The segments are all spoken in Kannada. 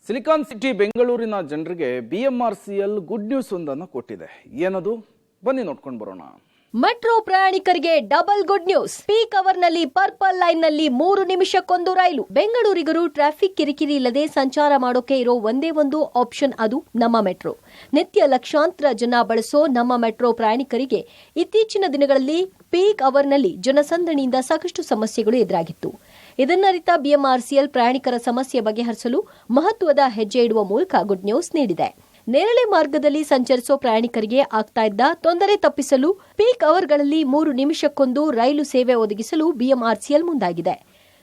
ಸಿಲಿಕಾನ್ ಸಿಟಿ ಬೆಂಗಳೂರಿನ ಜನರಿಗೆ BMRCL ಗುಡ್ ನ್ಯೂಸ್ ಒಂದನ್ನು ಕೊಟ್ಟಿದೆ. ಏನದು? ಬನ್ನಿ ನೋಡ್ಕೊಂಡು ಬರೋಣ. ಮೆಟ್ರೋ ಪ್ರಯಾಣಿಕರಿಗೆ double good news. Peak hour ನಲ್ಲಿ ಪರ್ಪಲ್ ಲೈನ್ ನಲ್ಲಿ 3 ನಿಮಿಷಕ್ಕೊಂದು ರೈಲು. ಬೆಂಗಳೂರಿಗರು ಟ್ರಾಫಿಕ್ ಕಿರಿಕಿರಿ ಇಲ್ಲದೆ ಸಂಚಾರ ಮಾಡೋಕೆ ಇರೋ ಒಂದೇ ಒಂದು ಆಪ್ಷನ್, ಅದು ನಮ್ಮ ಮೆಟ್ರೋ. ನಿತ್ಯ ಲಕ್ಷಾಂತರ ಜನ ಬಳಸೋ ನಮ್ಮ ಮೆಟ್ರೋ ಪ್ರಯಾಣಿಕರಿಗೆ ಇತ್ತೀಚಿನ ದಿನಗಳಲ್ಲಿ ಪೀಕ್ ಅವರ್ ನಲ್ಲಿ ಜನಸಂದಣಿಯಿಂದ ಸಾಕಷ್ಟು ಸಮಸ್ಯೆಗಳು ಎದುರಾಗಿತ್ತು. ಇದನ್ನರಿತ BMRCL ಪ್ರಯಾಣಿಕರ ಸಮಸ್ಯೆ ಬಗೆಹರಿಸಲು ಮಹತ್ವದ ಹೆಜ್ಜೆ ಇಡುವ ಮೂಲಕ ಗುಡ್ ನ್ಯೂಸ್ ನೀಡಿದೆ. ನೇರಳೆ ಮಾರ್ಗದಲ್ಲಿ ಸಂಚರಿಸೋ ಪ್ರಯಾಣಿಕರಿಗೆ ಆಗ್ತಾ ಇದ್ದ ತೊಂದರೆ ತಪ್ಪಿಸಲು ಪೀಕ್ ಅವರ್ಗಳಲ್ಲಿ 3 ನಿಮಿಷಕ್ಕೊಂದು ರೈಲು ಸೇವೆ ಒದಗಿಸಲು BMRCL ಮುಂದಾಗಿದೆ.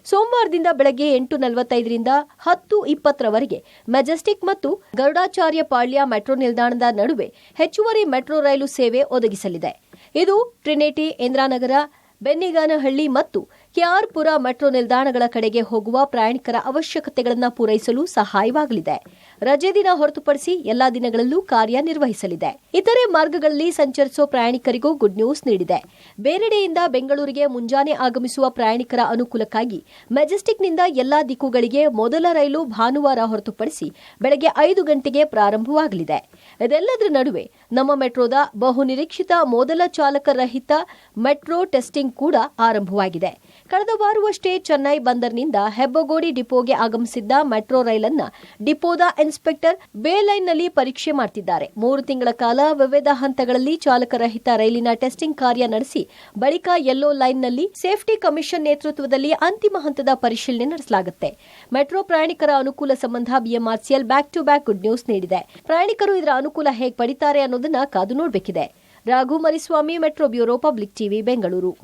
ಸೋಮವಾರದಿಂದ ಬೆಳಗ್ಗೆ 8:45ರಿಂದ 10:20ರವರೆಗೆ ಮೆಜೆಸ್ಟಿಕ್ ಮತ್ತು ಗರುಡಾಚಾರ್ಯ ಪಾಳ್ಯ ಮೆಟ್ರೋ ನಿಲ್ದಾಣದ ನಡುವೆ ಹೆಚ್ಚುವರಿ ಮೆಟ್ರೋ ರೈಲು ಸೇವೆ ಒದಗಿಸಲಿದೆ. ಇದು ಟ್ರಿನಿಟಿ, ಇಂದಿರಾನಗರ, ಬೆನ್ನಿಗಾನಹಳ್ಳಿ ಮತ್ತು KR-ಪುರ ಮೆಟ್ರೋ ನಿಲ್ದಾಣಗಳ ಕಡೆಗೆ ಹೋಗುವ ಪ್ರಯಾಣಿಕರ ಅವಶ್ಯಕತೆಗಳನ್ನು ಪೂರೈಸಲು ಸಹಾಯವಾಗಲಿದೆ. ರಜೆ ದಿನ ಹೊರತುಪಡಿಸಿ ಎಲ್ಲಾ ದಿನಗಳಲ್ಲೂ ಕಾರ್ಯನಿರ್ವಹಿಸಲಿದೆ. ಇತರೆ ಮಾರ್ಗಗಳಲ್ಲಿ ಸಂಚರಿಸುವ ಪ್ರಯಾಣಿಕರಿಗೂ ಗುಡ್ ನ್ಯೂಸ್ ನೀಡಿದೆ. ಬೇರೆಡೆಯಿಂದ ಬೆಂಗಳೂರಿಗೆ ಮುಂಜಾನೆ ಆಗಮಿಸುವ ಪ್ರಯಾಣಿಕರ ಅನುಕೂಲಕ್ಕಾಗಿ ಮೆಜೆಸ್ಟಿಕ್ನಿಂದ ಎಲ್ಲಾ ದಿಕ್ಕುಗಳಿಗೆ ಮೊದಲ ರೈಲು ಭಾನುವಾರ ಹೊರತುಪಡಿಸಿ ಬೆಳಗ್ಗೆ 5 ಗಂಟೆಗೆ ಪ್ರಾರಂಭವಾಗಲಿದೆ. ಇದೆಲ್ಲದರ ನಡುವೆ ನಮ್ಮ ಮೆಟ್ರೋದ ಬಹುನಿರೀಕ್ಷಿತ ಮೊದಲ ಚಾಲಕರಹಿತ ಮೆಟ್ರೋ ಟೆಸ್ಟಿಂಗ್ ಕೂಡ ಆರಂಭವಾಗಿದೆ. ಕಳೆದ ವಾರವಷ್ಟೇ ಚೆನ್ನೈ ಬಂದರಿನಿಂದ ಹೆಬ್ಬಗೋಡಿ ಡಿಪೋಗೆ ಆಗಮಿಸಿದ್ದ ಮೆಟ್ರೋ ರೈಲನ್ನ ಡಿಪೋದ ಇನ್ಸ್ಪೆಕ್ಟರ್ ಬೇಲೈನ್ನಲ್ಲಿ ಪರೀಕ್ಷೆ ಮಾಡುತ್ತಿದ್ದಾರೆ. 3 ತಿಂಗಳ ಕಾಲ ವಿವಿಧ ಹಂತಗಳಲ್ಲಿ ಚಾಲಕರಹಿತ ರೈಲಿನ ಟೆಸ್ಟಿಂಗ್ ಕಾರ್ಯ ನಡೆಸಿ ಬಳಿಕ ಯೆಲ್ಲೋ ಲೈನ್ನಲ್ಲಿ ಸೇಫ್ಟಿ ಕಮಿಷನ್ ನೇತೃತ್ವದಲ್ಲಿ ಅಂತಿಮ ಹಂತದ ಪರಿಶೀಲನೆ ನಡೆಸಲಾಗುತ್ತೆ. ಮೆಟ್ರೋ ಪ್ರಯಾಣಿಕರ ಅನುಕೂಲ ಸಂಬಂಧ BMRCL back to back good news ನೀಡಿದೆ. ಪ್ರಯಾಣಿಕರು ಇದರ ಅನುಕೂಲ ಹೇಗೆ ಪಡಿತಾರೆ ಅನ್ನೋದನ್ನ ಕಾದು ನೋಡಬೇಕಿದೆ. Raghu Mariswamy, metro bureau, public TV, Bengaluru.